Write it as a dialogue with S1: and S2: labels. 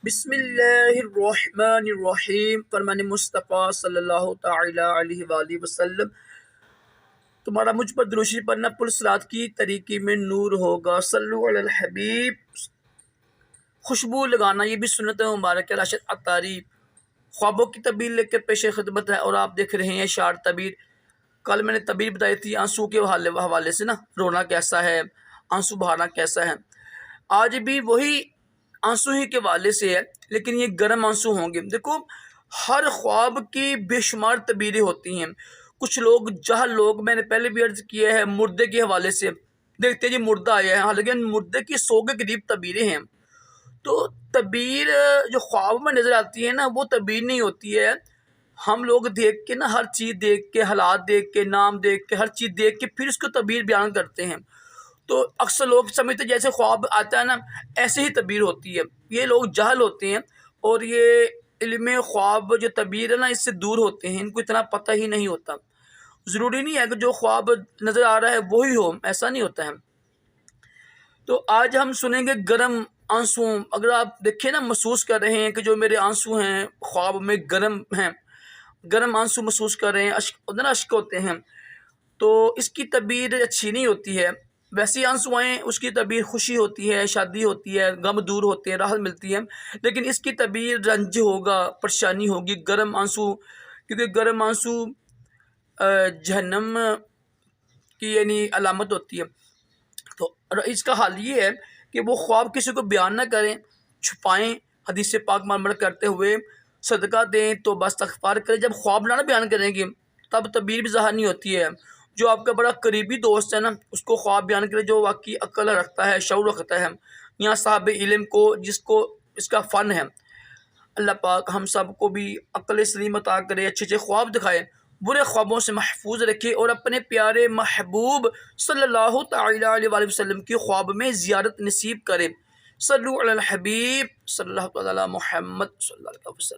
S1: بسم اللہ الرحمن الرحیم، فرمان مصطفیٰ صلی اللہ تعالی علیہ وآلہ وسلم، تمہارا مجھ پر درود شریف پڑھنا پرصلات کی طریقے میں نور ہوگا۔ صلو علی الحبیب۔ خوشبو لگانا یہ بھی سنت مبارک ہے۔ راشد عطاری خوابوں کی تعبیر لے کے پیش خدمت ہے، اور آپ دیکھ رہے ہیں اشعار تعبیر۔ کل میں نے تعبیر بتائی تھی آنسو کے حوالے سے نا، رونا کیسا ہے، آنسو بہانا کیسا ہے۔ آج بھی وہی آنسو ہی کے حوالے سے ہے، لیکن یہ گرم آنسو ہوں گے۔ دیکھو، ہر خواب کی بے شمار تعبیریں ہوتی ہیں۔ کچھ لوگ جہل لوگ، میں نے پہلے بھی عرض کیا ہے، مردے کے حوالے سے دیکھتے ہیں جی مردہ آیا ہے، حالانکہ مردے کی سو کے قریب تعبیریں ہیں۔ تو تعبیر جو خواب میں نظر آتی ہے نا، وہ تعبیر نہیں ہوتی ہے۔ ہم لوگ دیکھ کے نا، ہر چیز دیکھ کے، حالات دیکھ کے، نام دیکھ کے، ہر چیز دیکھ کے پھر اس کو تعبیر بیان کرتے ہیں۔ تو اکثر لوگ سمجھتے جیسے خواب آتا ہے نا، ایسے ہی تعبیر ہوتی ہے۔ یہ لوگ جاہل ہوتے ہیں، اور یہ علم خواب جو تعبیر ہے نا، اس سے دور ہوتے ہیں، ان کو اتنا پتہ ہی نہیں ہوتا۔ ضروری نہیں ہے کہ جو خواب نظر آ رہا ہے وہی ہو، ایسا نہیں ہوتا ہے۔ تو آج ہم سنیں گے گرم آنسو۔ اگر آپ دیکھیں نا، محسوس کر رہے ہیں کہ جو میرے آنسو ہیں خواب میں گرم ہیں، گرم آنسو محسوس کر رہے ہیں، اشک ہوتے ہیں، تو اس کی تعبیر اچھی نہیں ہوتی ہے۔ ویسی آنسو آئیں، اس کی تعبیر خوشی ہوتی ہے، شادی ہوتی ہے، غم دور ہوتے ہیں، راحت ملتی ہے۔ لیکن اس کی تعبیر رنج ہوگا، پریشانی ہوگی، گرم آنسو، کیونکہ گرم آنسو جہنم کی یعنی علامت ہوتی ہے۔ تو اس کا حال یہ ہے کہ وہ خواب کسی کو بیان نہ کریں، چھپائیں، حدیث پاک مرمر کرتے ہوئے صدقہ دیں، توبہ استغفار کریں۔ جب خواب نہ بیان کریں گے تب تعبیر بھی ظاہر نہیں ہوتی ہے۔ جو آپ کا بڑا قریبی دوست ہے نا، اس کو خواب بیان کرے جو واقعی عقل رکھتا ہے، شعور رکھتا ہے، یا صاحب علم کو جس کو اس کا فن ہے۔ اللہ پاک ہم سب کو بھی عقل سلیم عطا کرے، اچھے اچھے خواب دکھائے، برے خوابوں سے محفوظ رکھے، اور اپنے پیارے محبوب صلی اللہ تعالی علیہ وآلہ وسلم کی خواب میں زیارت نصیب کرے۔ صلو علی الحبیب صلی اللہ تعالی محمد صلی اللہ علیہ وسلم۔